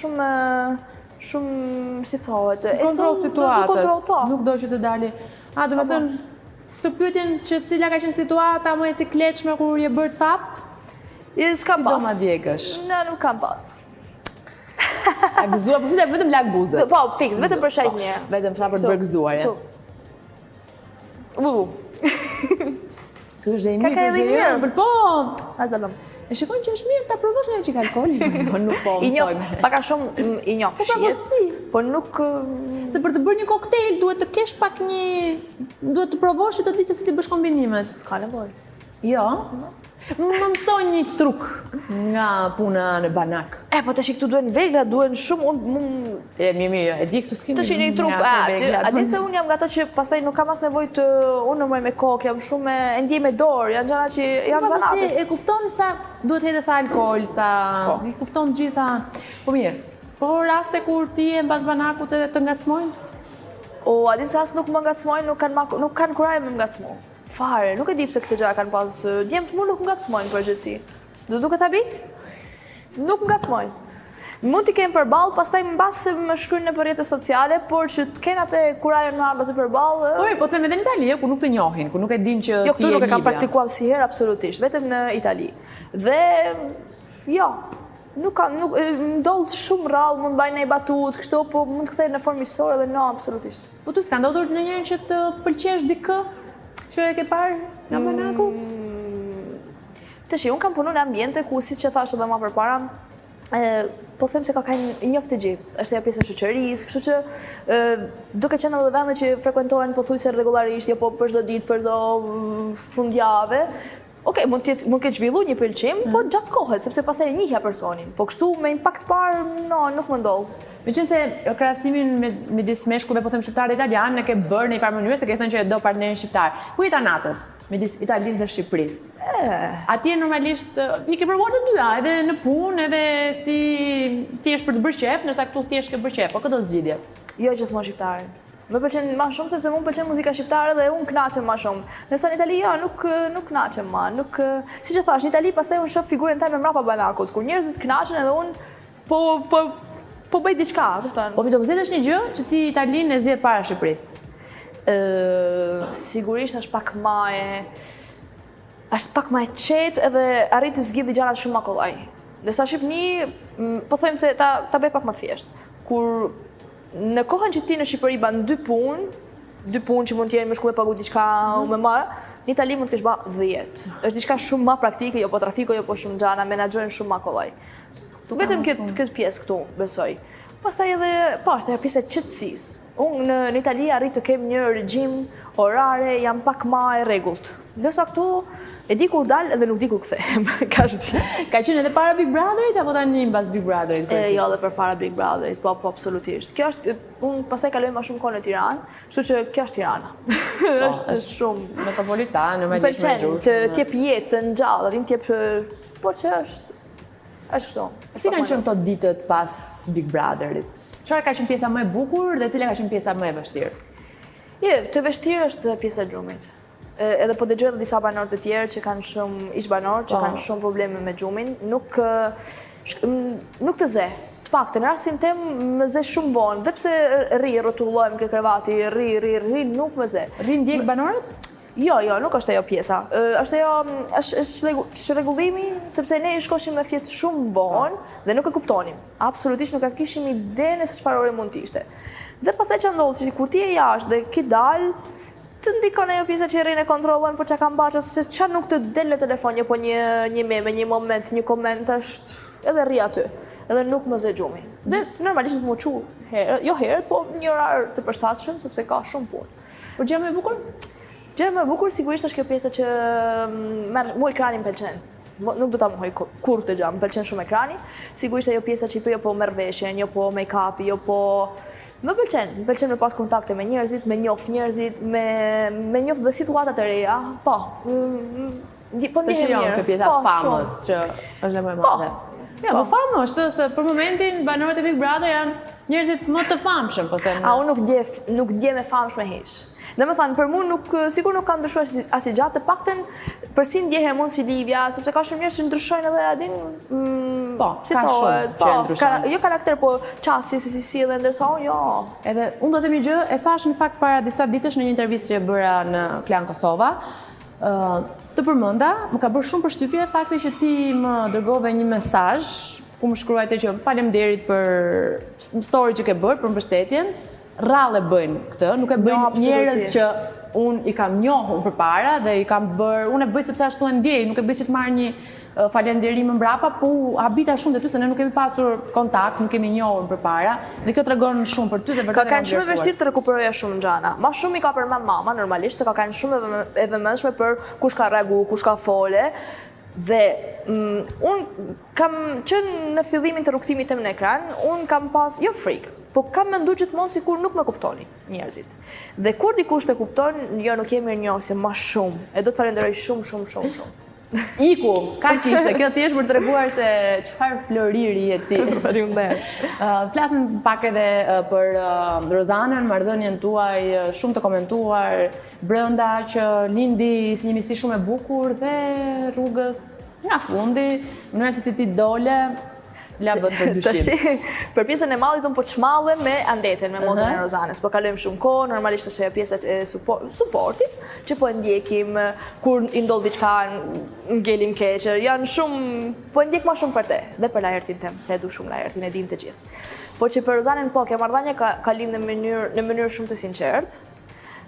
shumë si thohet, kontroll situatës. Nuk do që të dali. Do të thënë, të pyetjen që cila ka qenë situata më e sikletshme kur je bër tap? S'kam pas. Do ma djegësh. Nuk kam pas. A gëzuar, po si vetëm lag buzët. Po, fiks, vetëm për shajt një. Vetëm sa për të bërë gëzuar. Ky është dhe i mirë, ky është dhe i mirë. Po, atë. E shikon që është mirë ta provosh një çik alkooli, po nuk po. I njoh, pak a shumë i njoh shihet. Po nuk se për të bërë një koktejl duhet të kesh pak duhet të provosh të di se si ti bësh kombinimet. S'ka nevojë. Jo. Më mësoj një truk nga puna në Banak. Po tash këtu duhen vegla, duhen shumë mirë, e di këtu s'kemi. Tash një truk, a di se unë jam nga ato që pastaj nuk kam as nevojë të unë më me kokë, jam shumë e ndjej me dorë, janë gjëra që janë zanatës. E kupton sa duhet hedhë sa alkool, sa i kupton gjitha. Po mirë. Po raste kur ti je mbas Banakut edhe të ngacmojnë? A di se as nuk më ngacmojnë, nuk kanë kurajë me ngacmu. Fare, nuk e di pse këtë gjëra kanë pas. Djemtë mu nuk ngacmojnë përgjithësi. Do duket habi? Nuk ngacmojnë. Mund t'i kemë përballë, pastaj mbas më shkruajnë në rrjetet sociale, por që të kenë atë kurajën me ardha të përballë. Po them edhe në Itali, ku nuk të njohin, ku nuk e dinë që ti je. Jo, këtu nuk e kam praktikuar asnjëherë absolutisht, vetëm në Itali. Dhe jo, nuk ndodh shumë rrallë, mund bëjnë një batut, kështu, po mund të kthehen në formë miqësore dhe absolutisht. Po tu s'ka ndodhur ndonjëherë që të pëlqesh dikë që e ke parë nga Banaku? Tash, unë kam punu në ambiente ku, siç e thash edhe më përpara, po them se ka kanë njoft të gjithë. Është ajo pjesa e shoqërisë, kështu që duke qenë edhe vende që frekuentohen pothuajse rregullarisht, jo po për çdo ditë, për çdo fundjavë. Okej, mund të ketë zhvilluar një pëlqim, po gjatë kohës, sepse pastaj e njihja personin. Po kështu me impakt parë, nuk më ndodh. Meqense krahasimin midis meshkujve, po them shqiptar dhe italian, ne ke bërë në një farë mënyrë se ke thënë që e do partnerin shqiptar. Ku jeta natës midis Italisë dhe Shqipërisë? Atje normalisht i ke provuar të dyja, edhe në punë, edhe si thjesht për të bërë qef, ndërsa këtu thjesht ke bërë qef, po këto zgjidhje? Jo gjithmonë shqiptare. Më pëlqen më shumë sepse më pëlqen muzika shqiptare dhe unë kënaqem më shumë. Nëse në Itali nuk kënaqem më, siç e thash, në Itali pastaj unë shoh figurën time mbrapa Banakut, ku njerëzit kënaqen edhe unë po bëj diçka, kupton? Po mi do të zgjedhësh një gjë që ti Italinë e zgjedh para Shqipërisë. Sigurisht është pak më e qetë edhe arrit të zgjidhë gjërat shumë më kollaj. Ndërsa Shqipëni, po them se ta bëj pak më thjesht. Kur në kohën që ti në Shqipëri ban dy punë që mund të jenë më shku me pagu diçka o me marë, në Itali mund të kesh ba 10. Është diçka shumë ma praktike, jo po trafiko, jo po shumë gjana, menaxhojnë shumë ma kollaj. Vetëm këtë pjesë këtu, besoj. Pastaj edhe, është ajo pjesë e qetësisë. Unë në Itali arrit të kem një regjim orare, jam pak ma e rregullt. Ndërsa këtu e di kur dal edhe nuk di kur kthehem. Ka qenë edhe para Big Brotherit apo tani mbas Big Brotherit? Jo, edhe për para Big Brotherit, po absolutisht. Kjo është, unë pastaj kaloj më shumë kohë në Tiranë, kështu që kjo është Tirana. Është shumë metropolitane, normalisht më gjuhë. Të jep jetë të ngjallë, të jep, por që është kështu. Si kanë qenë këto ditët pas Big Brotherit? Çfarë ka qenë pjesa më e bukur dhe cila ka qenë pjesa më e vështirë? Të vështirë është pjesa e gjumit. Edhe po dëgjoj edhe disa banorë të tjerë që kanë shumë ish-banorë që kanë shumë probleme me gjumin, nuk të ze. Të paktën në rastin tem më ze shumë vonë, dhe pse rrotullohem ke krevati, nuk më ze. Ndjek banorët? Jo, nuk është ajo pjesa. Është rregullimi, sepse ne shkoshim me fjetë shumë vonë dhe nuk e kuptonim. Absolutisht nuk e kishim idenë se çfarë ore mund të ishte. Dhe pastaj që ndodh që kur ti je jashtë dhe ki dal, të ndikon ajo pjesa që rrinë e kontrollojnë, po që kam baqa, se që nuk të del në telefon, po një meme, një moment, një koment, është edhe rri aty, edhe nuk më ze gjumi. Dhe normalisht më qu jo herët, po një orar të përshtatshëm, sepse ka shumë punë. Por gjë më e bukur? Gjë më e bukur sigurisht është kjo pjesa që mu ekranin pëlqen. Nuk do ta mohoj kur të gjë, më pëlqen shumë ekrani. Sigurisht ajo pjesa që jo po merr veshjen, jo po make-up, jo po më pëlqen me pas kontakte me njerëzit, me njoh njerëzit, me njoh dhe situata të reja. Po ndjehem mirë. Kjo pjesa famës që është dhe më e madhe. Ja, po famë është se për momentin banorët e Big Brother janë njerëzit më të famshëm, po them. Unë nuk dje me famshme hiç. Dhe më thanë, për mu sigur nuk ka ndryshuar asi gjatë, të paktën për si ndjehem unë si Livia, sepse ka shumë njerëz që ndryshojnë edhe adin... Po, ka shumë që ndryshojnë. Jo karakter, po qasi, si dhe ndërsa, jo. Edhe, unë do të themi gjë, e thash në fakt para disa ditësh në një intervistë që e bëra në Klan Kosova, të përmenda, më ka bërë shumë përshtypje fakti që ti më dërgove një mesazh ku më shkruajte që faleminderit për story që ke bërë, për mbështetjen. Rrallë bëjnë këtë, nuk e bëjnë njerëz që unë i kam njohur përpara dhe i kam bërë, unë e bëj sepse ashtu e ndjej, nuk e bëj si të marrë një falënderim mbrapa, po habita shumë të ty se ne nuk kemi pasur kontakt, nuk kemi njohur përpara dhe kjo tregon shumë për ty dhe vërtet e kam kanë shumë vështirë të rekuperoja shumë gjana. Ma shumë i ka përmend mama normalisht, se ka kanë shumë e vëmendshme për kush ka rregu, kush ka fole. Dhe unë kam qenë në fillimin të rrugtimit tem në ekran, unë kam pas, jo frikë, po kam mendu gjithmonë sikur nuk me kuptoni njerëzit. Dhe kur dikush të kupton, jo nuk jemi mirënjohëse ma shumë, e do të falenderoj shumë. Iku, ka që ishte, kjo thjesht për të treguar se çfarë floriri je ti. Flasim pak edhe për Rozanën, marrëdhënien tuaj shumë të komentuar brenda që lindi si një misi shumë e bukur dhe rrugës nga fundi, mënyra se si ti dole, la bët për dyshim. Për pjesën e mallit unë po çmallem me Andeten, me motën e Rozanës, po kalojmë shumë kohë, normalisht është ajo pjesa e suportit, që po e ndjekim kur i ndodh diçka, ngelim keq, janë shumë, po e ndjek më shumë për te, dhe për Laertin tem, se e du shumë Laertin, e din të gjithë. Po që për Rozanën po, kjo marrëdhënie ka lindë në mënyrë shumë të sinqertë.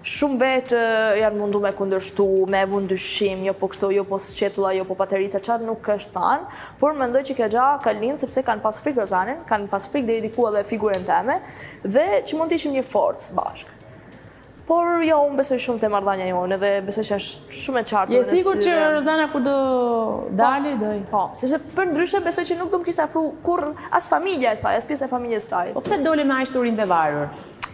Shumë vetë janë mundu me kundërshtu, me vënë dyshim, jo po kështu, jo po sqetulla, jo po paterica, qatë nuk është thanë, por mendoj që kjo gjë ka lindë sepse kanë pas frikë Rozanën, kanë pas frikë deri diku edhe figurën teme, dhe që mund të ishim një forcë bashkë. Por jo, unë besoj shumë te marrëdhënia jonë dhe besoj që është shumë e qartë. Je sigurt që Rozana kur do dali, doj? Po, sepse për ndryshe besoj që nuk do më kishte afru kur as familja e saj, as pjesë e familjes saj. Po pse doli me aq turin të varur?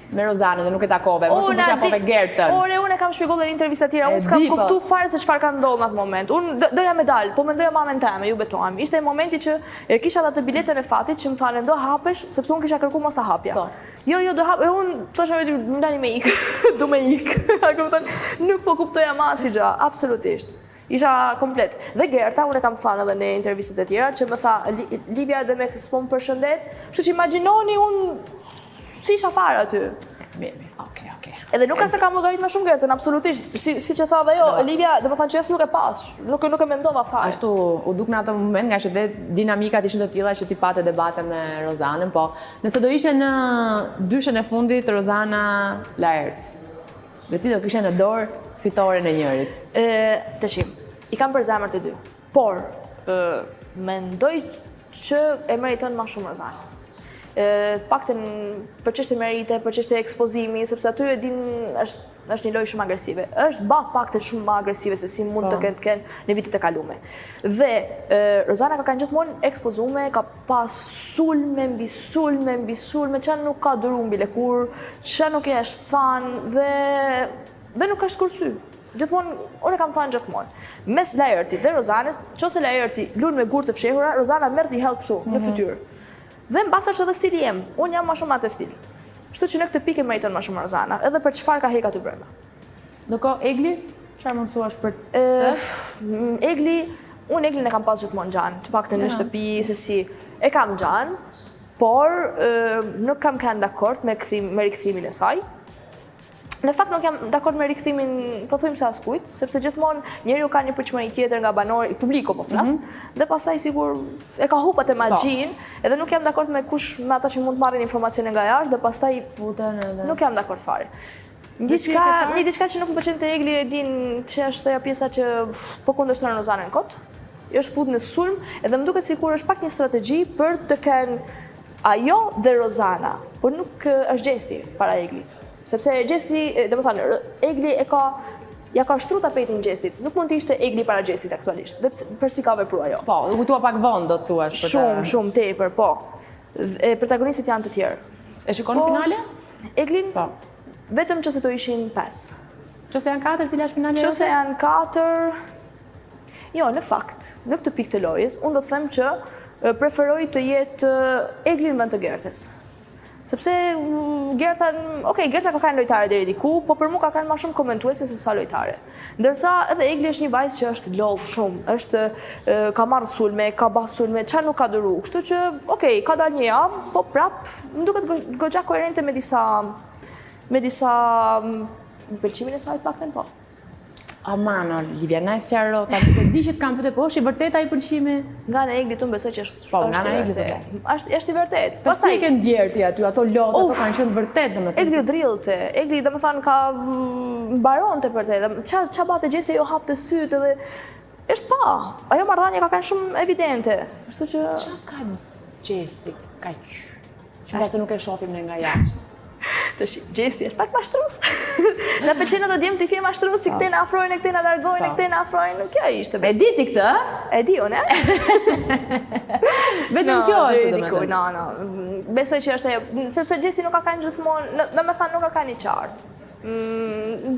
Me Rozanën dhe nuk e takove, më shumë shafove Gertën. Unë e kam shpjeguar në intervista tjera, unë s'kam kuptu fare se çfarë ka ndodhur në atë moment. Unë doja me dal, po mendoja mamën teme, ju betohem. Ishte momenti që kisha atë biletën e fatit që më thanë do hapesh, sepse unë kisha kërkuar mos ta hapja. Jo, do hap, unë thosha vetë më ndani me ik, do me ik. Nuk po kuptoja më asgjë gjë, absolutisht. Isha komplet. Dhe Gerta, unë e kam thënë edhe në intervistat e tjera, që më tha, Livia dhe me s'po më përshëndet, kështu që imagjinoni unë si isha fare aty. Okej. Edhe nuk ka se kam llogarit më shumë Gertën, absolutisht. Si që tha dhe jo, Livia, dhe më thanë që jesë nuk e pas, nuk e mendova fare. Ashtu, u duk në atë moment, nga që dhe dinamikat ishin të tilla që ti pate debate me Rozanën, po nëse do ishe në dyshën e fundit Rozana Laert, dhe ti do kishe në dorë fitoren e njërit? Tashim, i kam për zemër të dy, por mendoj që e meriton më shumë Rozana. Paktën për çështje merite, për çështje ekspozimi, sepse aty e din është një lojë shumë agresive. Është paktën shumë më agresive se si mund të kenë në vitet e kalume. Dhe Rozana ka gjithmonë ekspozume, ka pas sulme mbi sulme, që nuk ka duru mbi lëkur, që nuk e është thanë dhe nuk është kursy. Gjithmonë, unë e kam thënë gjithmonë. Mes Laertit dhe Rozanës, nëse Laerti lun me gurë të fshehura, Rozana merr t'i hell kështu në fytyrë. Dhe mbas është edhe stili jem, unë jam më shumë atë stil. Kështu që në këtë pikë meriton më shumë Rozana, edhe për çfarë ka hek aty brenda. Egli, çfarë mund thuash për të? Unë Eglin e kam pas gjithmonë gjanë, të paktën në shtëpi, se si e kam gjanë, por nuk kam kanë dakord me rikthimin e saj. Në fakt nuk jam dakord me rikthimin, po thujmë se askujt, sepse gjithmonë njeriu ka një përçmëri tjetër nga banori, publiku po flas, dhe pastaj sigur e ka hupat e magjin, edhe nuk jam dakord me ata që mund të marrin informacione nga jashtë dhe pastaj nuk jam dakord fare. Një diçka që nuk më pëlqen te Egli e din që është ajo pjesa që po kundërshton Rozanën kot. Është fut në sulm, edhe më duket sikur është pak një strategji për të kenë ajo dhe Rozana, por nuk është gjesti para Eglit. Sepse gjesti, domethënë, Egli ja ka shtru tapetin gjestit. Nuk mund të ishte Egli para gjestit aktualisht. Dhe për si ka vepruar ajo. Po, u kujtua pak vonë do të thuash për ta. Shumë tepër, po. Protagonistët janë të tjerë. E shikon finale? Eglin? Po. Vetëm nëse do ishin 5. Nëse janë 4, cila është finale? Nëse janë 4. Jo, në fakt, në këtë pikë të lojës, unë do të them që preferoj të jetë Eglin në vend të Gertës. Sepse Gerta ka kanë lojtare deri diku, po për mua ka kanë më shumë komentuese se sa lojtare. Ndërsa edhe Egli është një vajzë që është lodh shumë, ka marrë sulme, ka bas sulme, çfarë nuk ka dëru. Kështu që, ka dalë një javë, po prap, më duket goxha koherente me disa pëlqimin e saj paktën po. Aman, Olivia, na e sqaro, tani se di që të kam pyetje, po është i vërtet ai pëlqimi? Nga në Egli unë besoj që është po, nga në Egli është i vërtet. Po si e ke ndjer ti aty, ato lotë, ato kanë qenë vërtet domethënë. Egli u drillte. Egli domethënë ka mbaronte për të. Ç'a bate gjeste jo hapte syt edhe është pa. Ajo marrëdhënie ka kanë shumë evidente. Kështu që ç'a ka gjesti kaq? Që pastaj nuk e shohim ne nga jashtë. Tash gjesti është pak mashtrues. Na pëlqen ato djem të fje mashtrues që këtej na afrojnë, këtej na largojnë, këtej na afrojnë. Kjo ishte. E di ti këtë? E di unë. Vetëm kjo është domethënë. No. Besoj që është ajo, sepse gjesti nuk ka kanë gjithmonë, domethënë nuk ka kanë i qartë.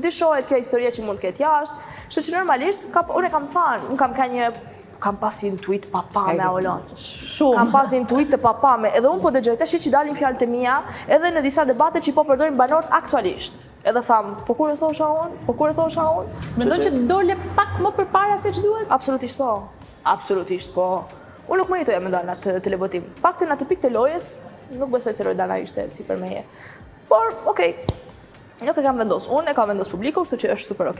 Dyshohet kjo historia që mund të ketë jashtë. Kështu që normalisht unë kam thënë, kam pas intuit papame Aolon. Shumë. Kam pas intuit të papame. Edhe unë po dëgjoj tash që dalin fjalët e mia, edhe në disa debate që po përdorin banorët aktualisht. Edhe tham, po kur e thosha unë? Mendon që dole pak më përpara se ç'duhet? Absolutisht po. Absolutisht po. Unë nuk meritoja me dalë atë televotim. Paktën atë pikë të lojës, nuk besoj se Rodana ishte si për meje. Por, nuk e kam vendosur. Unë e kam vendosur publiku, kështu që është super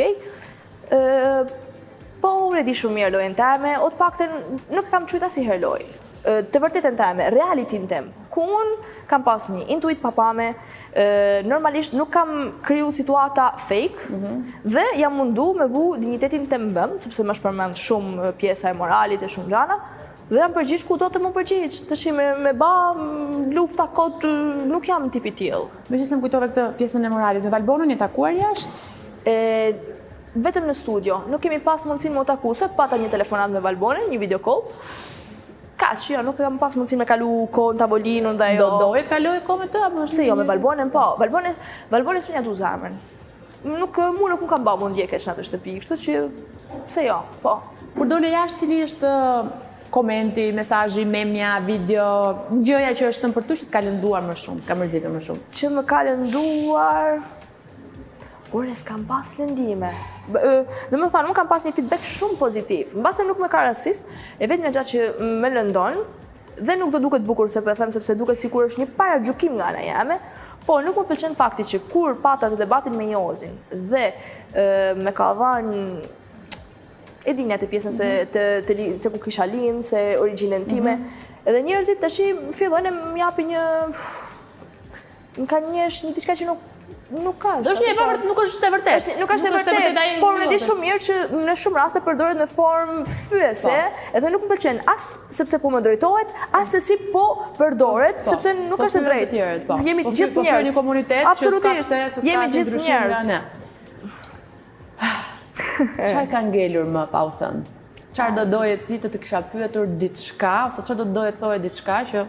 po, unë e di shumë mirë lojën teme, o të paktën nuk kam qujta si herë lojë. Të vërtetën teme, realitin tem, ku unë kam pas një intuit papame, normalisht nuk kam kriju situata fake, dhe jam mundu me vu dignitetin të mbëm, sepse më shpërmend shumë pjesa e moralit e shumë gjana, dhe jam përgjigj ku do të më përgjigj. Të shi me ba lufta kot, nuk jam tipi tjilë. Me që se më kujtove këtë pjesën e moralit, me Valbonën e takuar jashtë? Vetëm në studio, nuk kemi pas mundësin më taku, sot pata një telefonat me Valbonen, një video call. Kaq, jo, nuk kam pas mundësin me kalu kohë në tavolinën dhe jo. Do doje të kaloj kohë me të? Se jo, me Valbonen, po. Valbonen së një atu zemrën. Mu nuk më kam ba mund djeke që në të shtëpi, kështu që, se jo, po. Kur dole jashtë cili është komenti, mesazhi, memja, video, gjëja që është në për tu që të ka lënduar më shumë, ka mërzitur më shumë? Që më ka lënduar... Ure, s'kam pas lëndime. Dhe më thonë, më kam pas një feedback shumë pozitiv. Në base nuk me ka rastis, e vetë me gjatë që me lëndon, dhe nuk do duket bukur se për them, sepse duket sikur është një para gjukim nga ana jame, po nuk më pëlqen fakti që kur pata të debatin me Jozin, dhe me ka dhanë, e dini atë pjesën se ku kisha linë, se origjinën time, edhe njerëzit të shi fillojnë e më japi një... Më ka njesh një diçka që Nuk ka. Është një e pavërtet, nuk është e vërtetë. Nuk është e vërtetë, por unë e di shumë mirë që në shumë raste përdoret në formë fyese, edhe nuk më pëlqen as sepse po më drejtohet, as se si po përdoret, sepse nuk është e drejtë. Jemi gjithë njerëz. Një komunitet që Absolutisht. Jemi gjithë njerëz. Çfarë ka ngelur më pa u thënë? Çfarë do doje ti të kisha pyetur diçka, ose çfarë do doje të thoje diçka që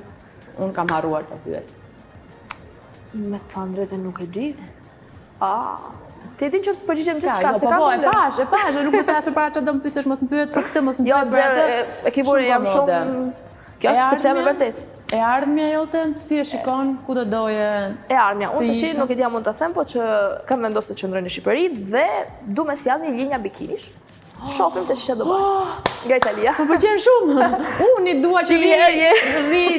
unë kam harruar të pyes? Me të thënë drejtën nuk e di. Ti e din që të përgjigjem gjithçka, se Po, ka e pash, nuk do të asë para çfarë do më pyesesh, mos më pyet për këtë, mos më pyet për atë. E ke bërë jam shumë. Kjo është sepse jam e vërtetë. E ardhmja jote, si e shikon, ku do doje? E ardhmja, unë tash nuk e di a mund ta them, po që kam vendosur të qëndroj në Shqipëri dhe du me sjell një linja bikinish. Shohim të çfarë do bëj. Nga Italia. Më pëlqen shumë. Unë dua që rri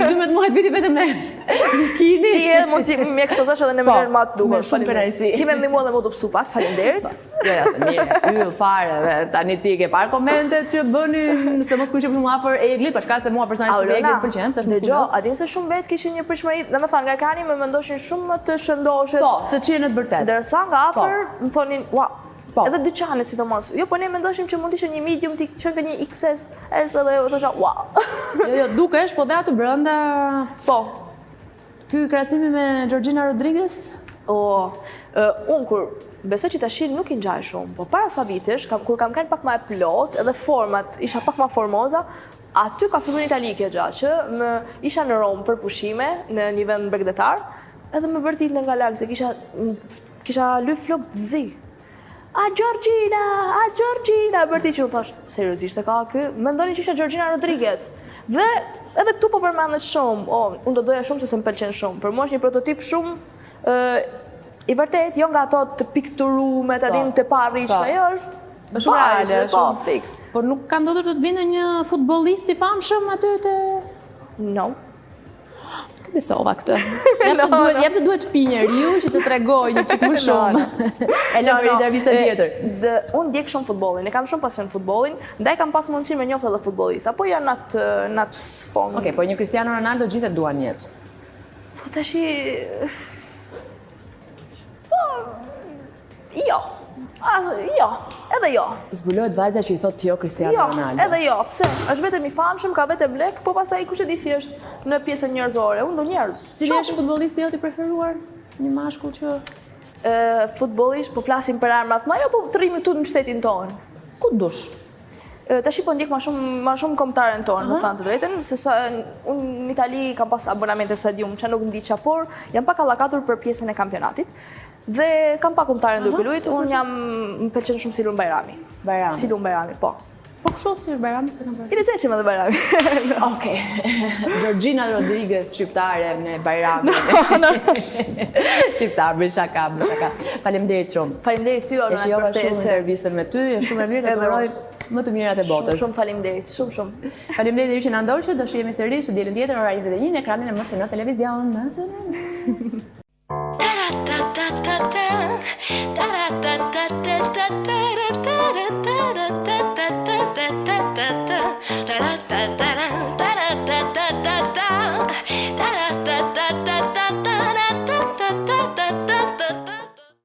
12 muaj viti vetëm me bikini. Ti herë mund të më ekspozosh edhe në mënyrë më të duhur. Shumë kënaqësi. Ti më ndihmua dhe më të pak, faleminderit. Jo, se mirë, yll fare, dhe tani ti ke parë komentet që bënin se mos kuqe për shumë afër Eglit, pa shkak se mua personalisht Eglit pëlqen, se është shumë Dëgjoj, a din se shumë vet kishin një pritshmëri, domethënë nga ekrani më mendoshin shumë më të shëndoshët. Po, se që në të vërtetë. Ndërsa nga afër më thonin, "Wow, edhe dyqanet sidomos. Jo, po ne mendoshim që mund të ishte një medium, ti qenë një XS, S edhe u thosha, "Wow." Jo, dukesh, po dhe aty brenda. Po. Ky krahasimi me Georgina Rodriguez? Unë kur besoj që tash nuk i ngjaj shumë, po para sa vitesh, kur kam qenë pak më e plot, edhe format isha pak më formoza, aty ka filluar në Itali kjo gjë, që isha në Rom për pushime në një vend bregdetar, edhe më bërtit nga larg se kisha lyp flok të zi. A Georgina, bërti që u thash, seriozisht e ka kë? Mendonin që isha Georgina Rodriguez. Dhe edhe këtu po përmendet shumë, unë do doja shumë se më pëlqen shumë, për mua është një prototip shumë i vërtet, jo nga ato të pikturume, të adin të parriqme, jo është reale, shumë fix. Por nuk ka ndodhur të vinë një futbollist i famshëm aty të... No. Besova këtë. Jep të duhet pi njeriu që të tregoj një çik më shumë. E lëm për intervistën tjetër. Unë ndjek shumë futbollin, e kam shumë pasion futbollin, ndaj kam pas mundësinë me njoft edhe futbollista, po janë atë sfond. Okej, po një Cristiano Ronaldo gjithë e duan jetë. Po tash jo. Jo, edhe jo. Zbulohet vajza që i thotë jo Cristiano Ronaldo. Jo, edhe jo, pse? Është vetëm i famshëm, ka vetëm lek, po pastaj kush e di si është në pjesën njerëzore. Unë do njerëz. Cili është futbollisti jot i preferuar? Një mashkull që futbollisht, po flasim për armat më, jo po të rrimi këtu në shtetin tonë. Ku dush? Tash po ndjek më shumë kombëtaren tonë, më thënë të drejtën, se unë në Itali kam pas abonamente stadium, që nuk ndiqa, por jam pak allakatur për pjesën e kampionatit. Dhe kam pak kombëtaren duke luajtur, unë më pëlqen shumë Silun Bajrami. Silun Bajrami, po. Po kështu si është Bajrami se kam bërë? I lezetshëm edhe Bajrami. Okej. Georgina Rodriguez, shqiptare me Bajrami. Shqiptar, bëj shaka. Faleminderit shumë. Faleminderit ty, Orna, për ftesën. Shumë intervistën me ty, është shumë e mirë, të uroj më të mirat e botës. Shumë faleminderit, shumë. Faleminderit që na ndoqët, do shihemi sërish dielën tjetër ora 21 në ekranin e MCN televizion.